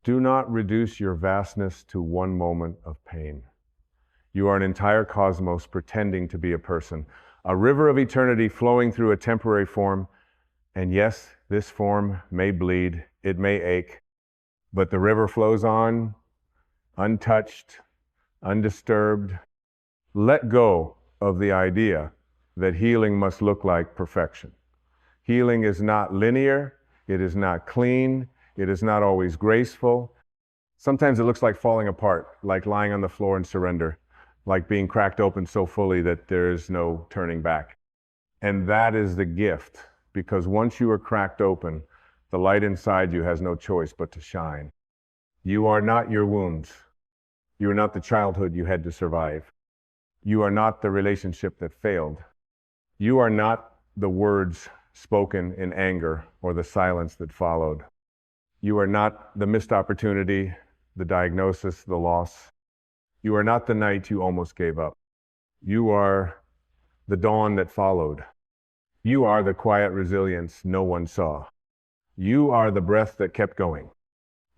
Do not reduce your vastness to one moment of pain. You are an entire cosmos pretending to be a person, a river of eternity flowing through a temporary form. And yes, this form may bleed, it may ache, but the river flows on, untouched, undisturbed. Let go of the idea that healing must look like perfection. Healing is not linear, it is not clean, it is not always graceful. Sometimes it looks like falling apart, like lying on the floor in surrender, like being cracked open so fully that there is no turning back. And that is the gift, because once you are cracked open, the light inside you has no choice but to shine. You are not your wounds. You are not the childhood you had to survive. You are not the relationship that failed. You are not the words spoken in anger or the silence that followed. You are not the missed opportunity, the diagnosis, the loss. You are not the night you almost gave up. You are the dawn that followed. You are the quiet resilience no one saw. You are the breath that kept going.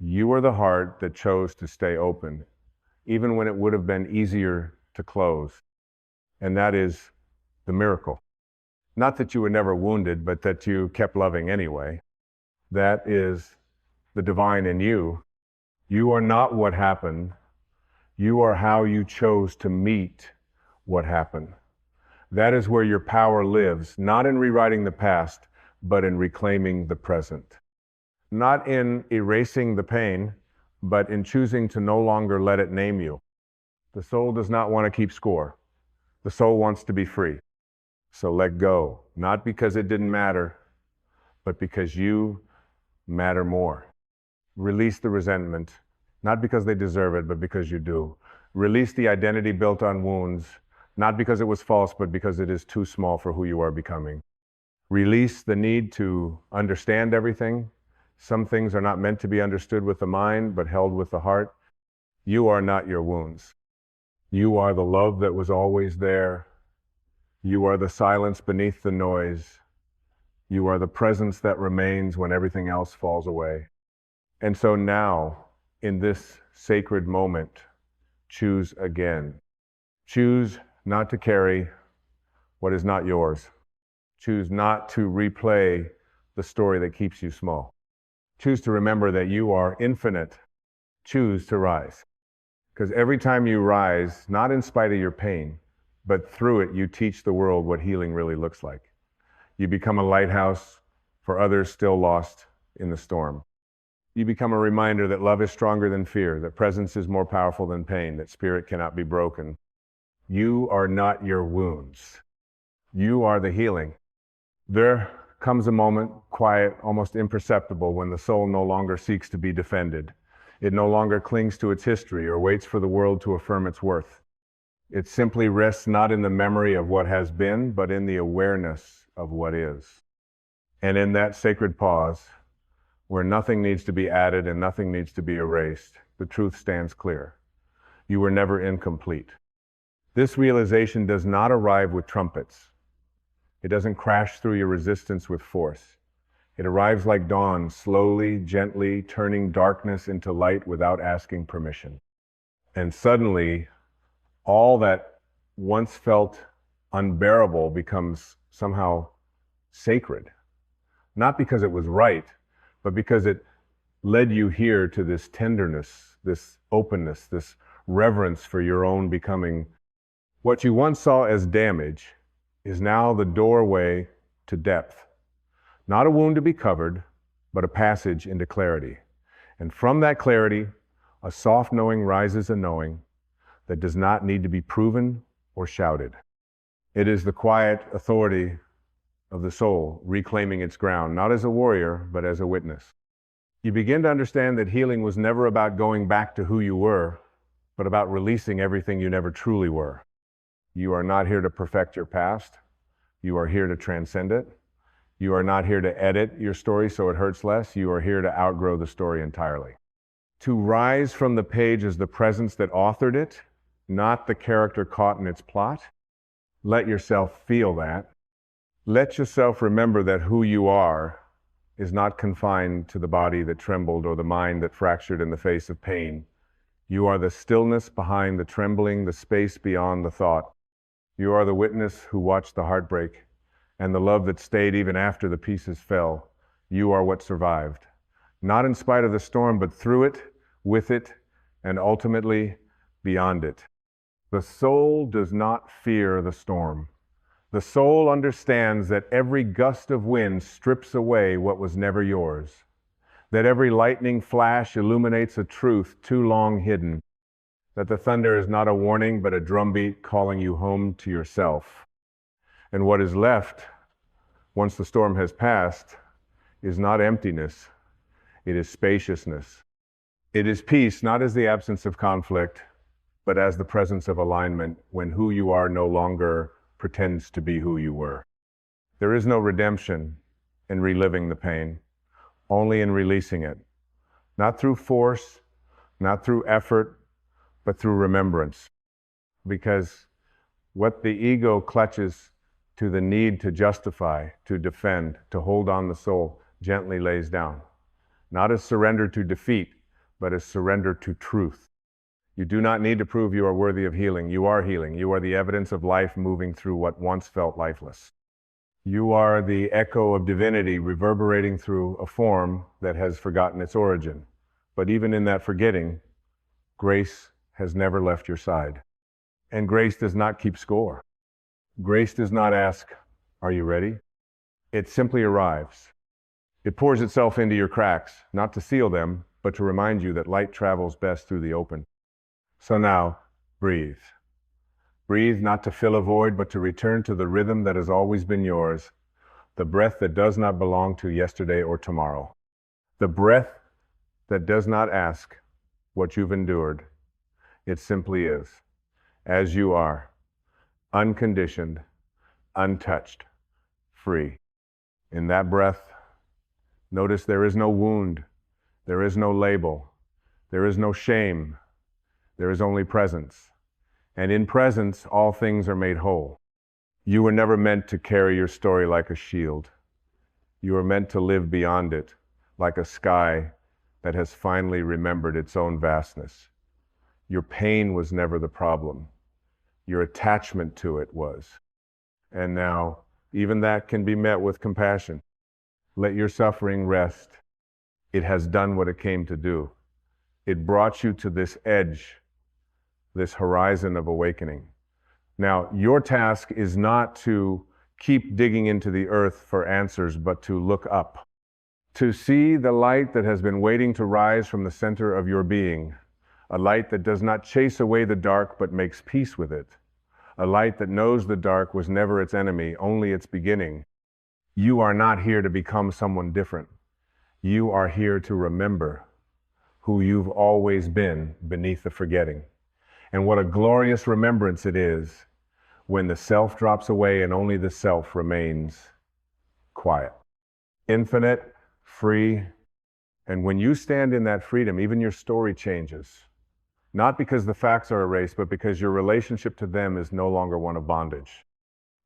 You are the heart that chose to stay open, even when it would have been easier to close. And that is the miracle. Not that you were never wounded, but that you kept loving anyway. That is the divine in you. You are not what happened. You are how you chose to meet what happened. That is where your power lives, not in rewriting the past, but in reclaiming the present. Not in erasing the pain, but in choosing to no longer let it name you. The soul does not want to keep score. The soul wants to be free. So let go, not because it didn't matter, but because you matter more. Release the resentment, not because they deserve it, but because you do. Release the identity built on wounds, not because it was false, but because it is too small for who you are becoming. Release the need to understand everything. Some things are not meant to be understood with the mind, but held with the heart. You are not your wounds. You are the love that was always there. You are the silence beneath the noise. You are the presence that remains when everything else falls away. And so now, in this sacred moment, choose again. Choose not to carry what is not yours. Choose not to replay the story that keeps you small. Choose to remember that you are infinite. Choose to rise. Because every time you rise, not in spite of your pain, but through it, you teach the world what healing really looks like. You become a lighthouse for others still lost in the storm. You become a reminder that love is stronger than fear, that presence is more powerful than pain, that spirit cannot be broken. You are not your wounds. You are the healing. There comes a moment, quiet, almost imperceptible, when the soul no longer seeks to be defended. It no longer clings to its history or waits for the world to affirm its worth. It simply rests not in the memory of what has been, but in the awareness of what is. And in that sacred pause, where nothing needs to be added and nothing needs to be erased, the truth stands clear. You were never incomplete. This realization does not arrive with trumpets. It doesn't crash through your resistance with force. It arrives like dawn, slowly, gently, turning darkness into light without asking permission. And suddenly, all that once felt unbearable becomes somehow sacred. Not because it was right, but because it led you here to this tenderness, this openness, this reverence for your own becoming. What you once saw as damage is now the doorway to depth. Not a wound to be covered, but a passage into clarity. And from that clarity, a soft knowing rises a knowing that does not need to be proven or shouted. It is the quiet authority of the soul reclaiming its ground, not as a warrior, but as a witness. You begin to understand that healing was never about going back to who you were, but about releasing everything you never truly were. You are not here to perfect your past. You are here to transcend it. You are not here to edit your story so it hurts less. You are here to outgrow the story entirely. To rise from the page as the presence that authored it, not the character caught in its plot. Let yourself feel that. Let yourself remember that who you are is not confined to the body that trembled or the mind that fractured in the face of pain. You are the stillness behind the trembling, the space beyond the thought. You are the witness who watched the heartbreak and the love that stayed even after the pieces fell. You are what survived. Not in spite of the storm, but through it, with it, and ultimately beyond it. The soul does not fear the storm. The soul understands that every gust of wind strips away what was never yours, that every lightning flash illuminates a truth too long hidden, that the thunder is not a warning but a drumbeat calling you home to yourself. And what is left, once the storm has passed, is not emptiness, it is spaciousness. It is peace, not as the absence of conflict, but as the presence of alignment when who you are no longer pretends to be who you were. There is no redemption in reliving the pain, only in releasing it. Not through force, not through effort, but through remembrance. Because what the ego clutches to the need to justify, to defend, to hold on the soul, gently lays down. Not as surrender to defeat, but as surrender to truth. You do not need to prove you are worthy of healing. You are healing. You are the evidence of life moving through what once felt lifeless. You are the echo of divinity reverberating through a form that has forgotten its origin. But even in that forgetting, grace has never left your side. And grace does not keep score. Grace does not ask, "Are you ready?" It simply arrives. It pours itself into your cracks, not to seal them, but to remind you that light travels best through the open. So now, breathe. Breathe not to fill a void, but to return to the rhythm that has always been yours, the breath that does not belong to yesterday or tomorrow, the breath that does not ask what you've endured. It simply is, as you are, unconditioned, untouched, free. In that breath, notice there is no wound, there is no label, there is no shame, there is only presence. And in presence, all things are made whole. You were never meant to carry your story like a shield. You were meant to live beyond it, like a sky that has finally remembered its own vastness. Your pain was never the problem. Your attachment to it was. And now, even that can be met with compassion. Let your suffering rest. It has done what it came to do. It brought you to this edge, this horizon of awakening. Now, your task is not to keep digging into the earth for answers, but to look up, to see the light that has been waiting to rise from the center of your being, a light that does not chase away the dark, but makes peace with it, a light that knows the dark was never its enemy, only its beginning. You are not here to become someone different. You are here to remember who you've always been beneath the forgetting. And what a glorious remembrance it is when the self drops away and only the self remains quiet, infinite, free. And when you stand in that freedom, even your story changes. Not because the facts are erased, but because your relationship to them is no longer one of bondage.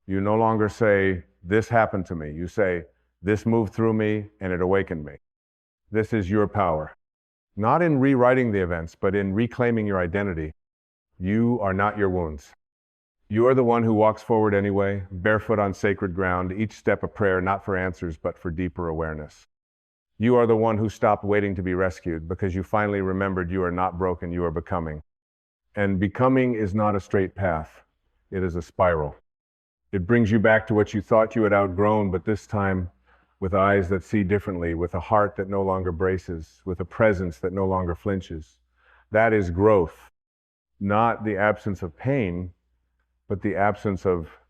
You no longer say, "This happened to me." You say, "This moved through me and it awakened me." This is your power. Not in rewriting the events, but in reclaiming your identity. You are not your wounds. You are the one who walks forward anyway, barefoot on sacred ground, each step a prayer, not for answers, but for deeper awareness. You are the one who stopped waiting to be rescued because you finally remembered you are not broken, you are becoming. And becoming is not a straight path. It is a spiral. It brings you back to what you thought you had outgrown, but this time with eyes that see differently, with a heart that no longer braces, with a presence that no longer flinches. That is growth. Not the absence of pain, but the absence of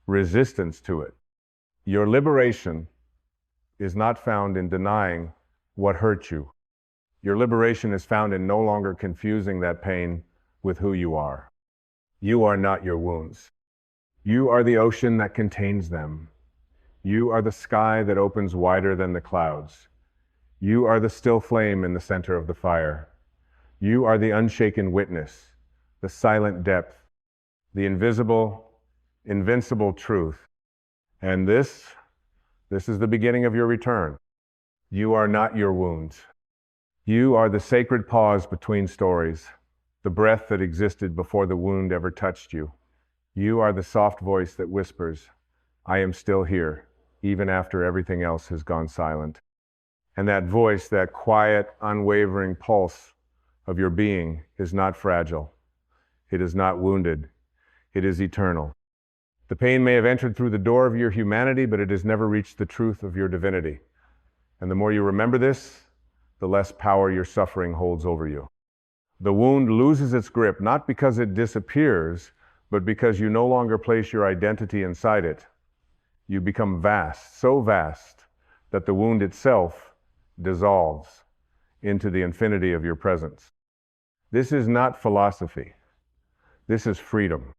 resistance to it. Your liberation is not found in denying what hurt you. Your liberation is found in no longer confusing that pain with who you are. You are not your wounds. You are the ocean that contains them. You are the sky that opens wider than the clouds. You are the still flame in the center of the fire. You are the unshaken witness, the silent depth, the invisible, invincible truth. And this is the beginning of your return. You are not your wounds. You are the sacred pause between stories, the breath that existed before the wound ever touched you. You are the soft voice that whispers, "I am still here," even after everything else has gone silent. And that voice, that quiet, unwavering pulse of your being is not fragile. It is not wounded. It is eternal. The pain may have entered through the door of your humanity, but it has never reached the truth of your divinity. And the more you remember this, the less power your suffering holds over you. The wound loses its grip, not because it disappears, but because you no longer place your identity inside it. You become vast, so vast that the wound itself dissolves into the infinity of your presence. This is not philosophy. This is freedom.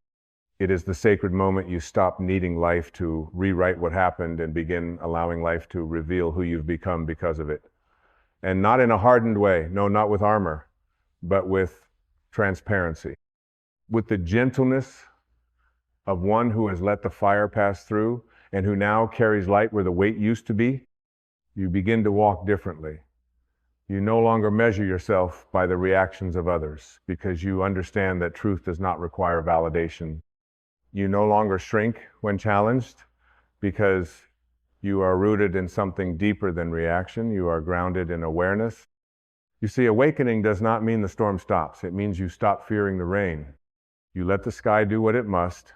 It is the sacred moment you stop needing life to rewrite what happened and begin allowing life to reveal who you've become because of it. And not in a hardened way, no, not with armor, but with transparency, with the gentleness of one who has let the fire pass through and who now carries light where the weight used to be. You begin to walk differently. You no longer measure yourself by the reactions of others because you understand that truth does not require validation. You no longer shrink when challenged because you are rooted in something deeper than reaction. You are grounded in awareness. You see, awakening does not mean the storm stops. It means you stop fearing the rain. You let the sky do what it must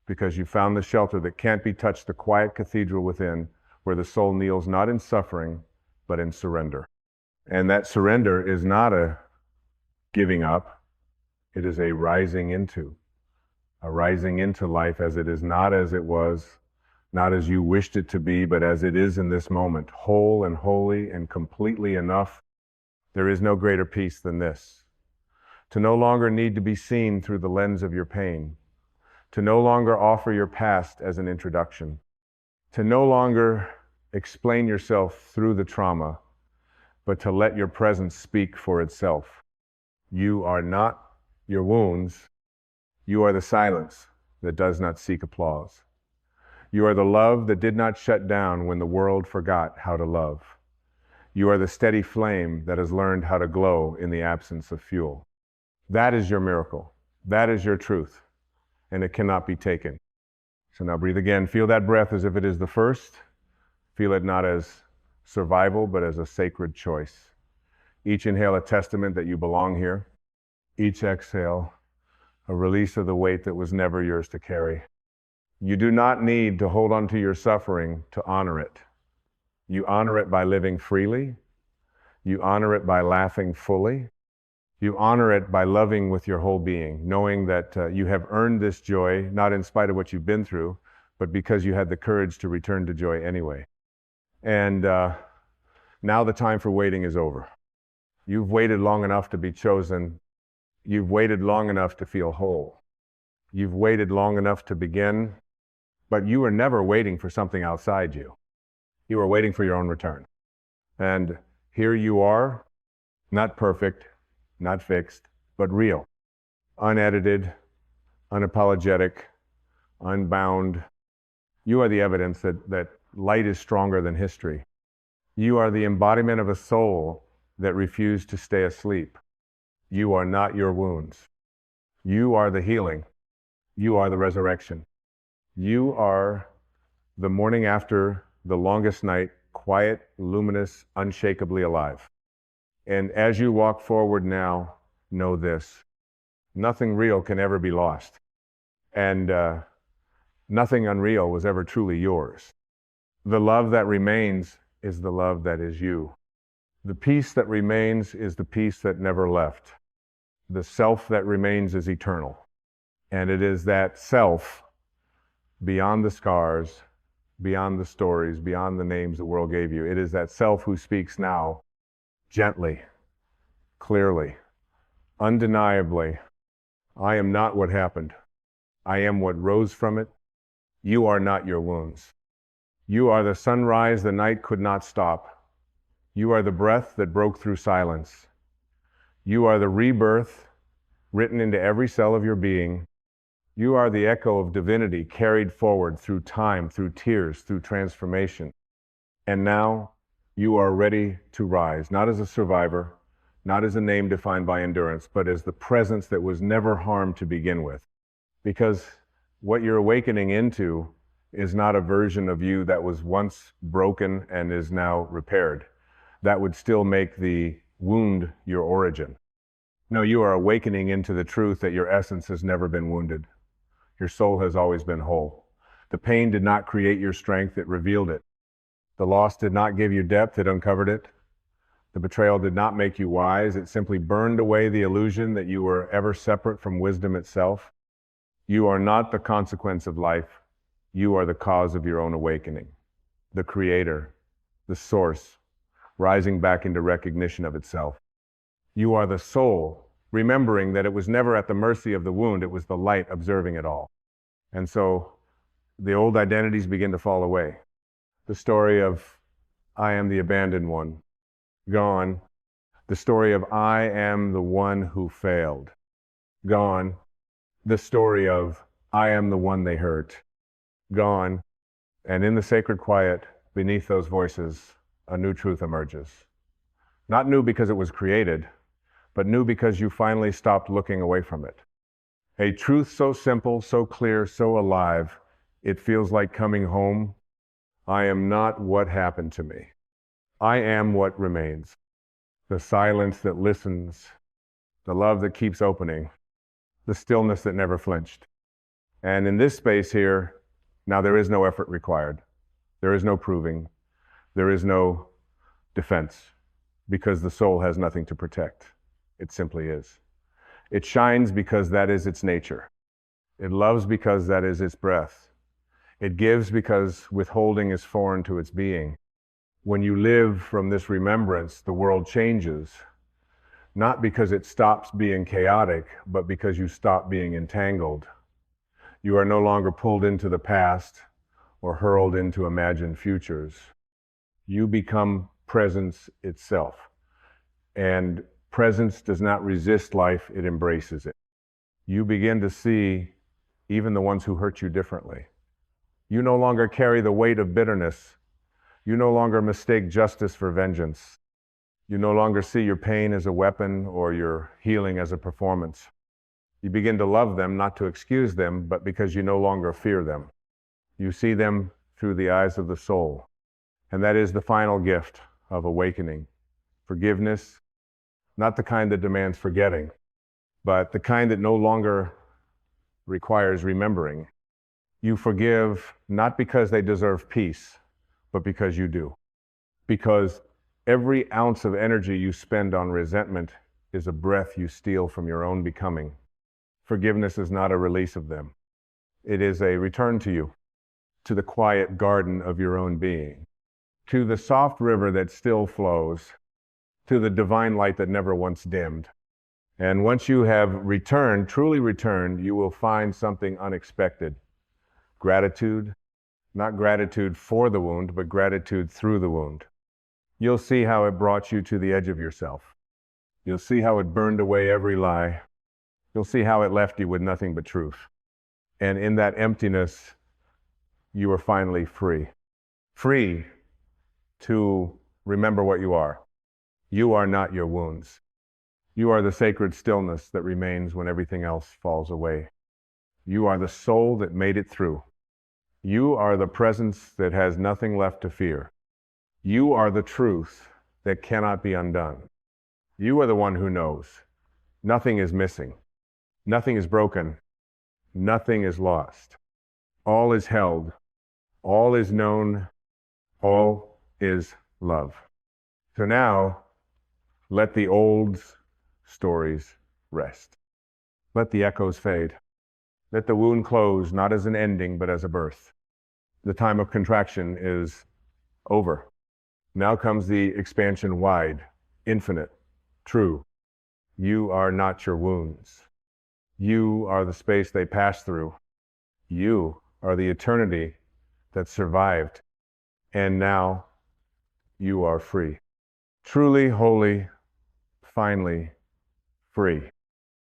because you found the shelter that can't be touched, the quiet cathedral within where the soul kneels not in suffering, but in surrender. And that surrender is not a giving up. It is a rising into life as it is, not as it was, not as you wished it to be, but as it is in this moment, whole and holy and completely enough. There is no greater peace than this. To no longer need to be seen through the lens of your pain. To no longer offer your past as an introduction. To no longer explain yourself through the trauma, but to let your presence speak for itself. You are not your wounds. You are the silence that does not seek applause. You are the love that did not shut down when the world forgot how to love. You are the steady flame that has learned how to glow in the absence of fuel. That is your miracle. That is your truth, and it cannot be taken. So now breathe again. Feel that breath as if it is the first. Feel it not as survival, but as a sacred choice. Each inhale a testament that you belong here. Each exhale a release of the weight that was never yours to carry. You do not need to hold on to your suffering to honor it. You honor it by living freely. You honor it by laughing fully. You honor it by loving with your whole being, knowing that you have earned this joy, not in spite of what you've been through, but because you had the courage to return to joy anyway. And now the time for waiting is over. You've waited long enough to be chosen. You've waited long enough to feel whole. You've waited long enough to begin, but you were never waiting for something outside you. You were waiting for your own return. And here you are, not perfect, not fixed, but real, unedited, unapologetic, unbound. You are the evidence that light is stronger than history. You are the embodiment of a soul that refused to stay asleep. You are not your wounds. You are the healing. You are the resurrection. You are the morning after the longest night, quiet, luminous, unshakably alive. And as you walk forward now, know this: nothing real can ever be lost. And nothing unreal was ever truly yours. The love that remains is the love that is you. The peace that remains is the peace that never left. The self that remains is eternal. And it is that self, beyond the scars, beyond the stories, beyond the names the world gave you. It is that self who speaks now, gently, clearly, undeniably. I am not what happened. I am what rose from it. You are not your wounds. You are the sunrise the night could not stop. You are the breath that broke through silence. You are the rebirth written into every cell of your being. You are the echo of divinity carried forward through time, through tears, through transformation. And now you are ready to rise, not as a survivor, not as a name defined by endurance, but as the presence that was never harmed to begin with. Because what you're awakening into is not a version of you that was once broken and is now repaired. That would still make the wound your origin. No, you are awakening into the truth that your essence has never been wounded. Your soul has always been whole. The pain did not create your strength, it revealed it. The loss did not give you depth, it uncovered it. The betrayal did not make you wise, it simply burned away the illusion that you were ever separate from wisdom itself. You are not the consequence of life. You are the cause of your own awakening. The creator, the source, rising back into recognition of itself. You are the soul, remembering that it was never at the mercy of the wound, it was the light observing it all. And so the old identities begin to fall away. The story of I am the abandoned one, gone. The story of I am the one who failed. Gone. The story of I am the one they hurt. Gone. And in the sacred quiet, beneath those voices, a new truth emerges. Not new because it was created, but new because you finally stopped looking away from it. A truth so simple, so clear, so alive, it feels like coming home. I am not what happened to me. I am what remains. The silence that listens, the love that keeps opening, the stillness that never flinched. And in this space here, now there is no effort required. There is no proving. There is no defense, because the soul has nothing to protect. It simply is. It shines because that is its nature. It loves because that is its breath. It gives because withholding is foreign to its being. When you live from this remembrance, the world changes, not because it stops being chaotic, but because you stop being entangled. You are no longer pulled into the past or hurled into imagined futures. You become presence itself. And presence does not resist life, it embraces it. You begin to see even the ones who hurt you differently. You no longer carry the weight of bitterness. You no longer mistake justice for vengeance. You no longer see your pain as a weapon or your healing as a performance. You begin to love them, not to excuse them, but because you no longer fear them. You see them through the eyes of the soul. And that is the final gift of awakening. Forgiveness, not the kind that demands forgetting, but the kind that no longer requires remembering. You forgive not because they deserve peace, but because you do. Because every ounce of energy you spend on resentment is a breath you steal from your own becoming. Forgiveness is not a release of them. It is a return to you, to the quiet garden of your own being, to the soft river that still flows, to the divine light that never once dimmed. And once you have returned, truly returned, you will find something unexpected. Gratitude, not gratitude for the wound, but gratitude through the wound. You'll see how it brought you to the edge of yourself. You'll see how it burned away every lie. You'll see how it left you with nothing but truth. And in that emptiness, you are finally free. Free to remember what you are. You are not your wounds. You are the sacred stillness that remains when everything else falls away. You are the soul that made it through. You are the presence that has nothing left to fear. You are the truth that cannot be undone. You are the one who knows. Nothing is missing. Nothing is broken. Nothing is lost. All is held. All is known. All is love. So now, let the old stories rest. Let the echoes fade. Let the wound close, not as an ending, but as a birth. The time of contraction is over. Now comes the expansion wide, infinite, true. You are not your wounds. You are the space they pass through. You are the eternity that survived. And now you are free. Truly, wholly, finally free.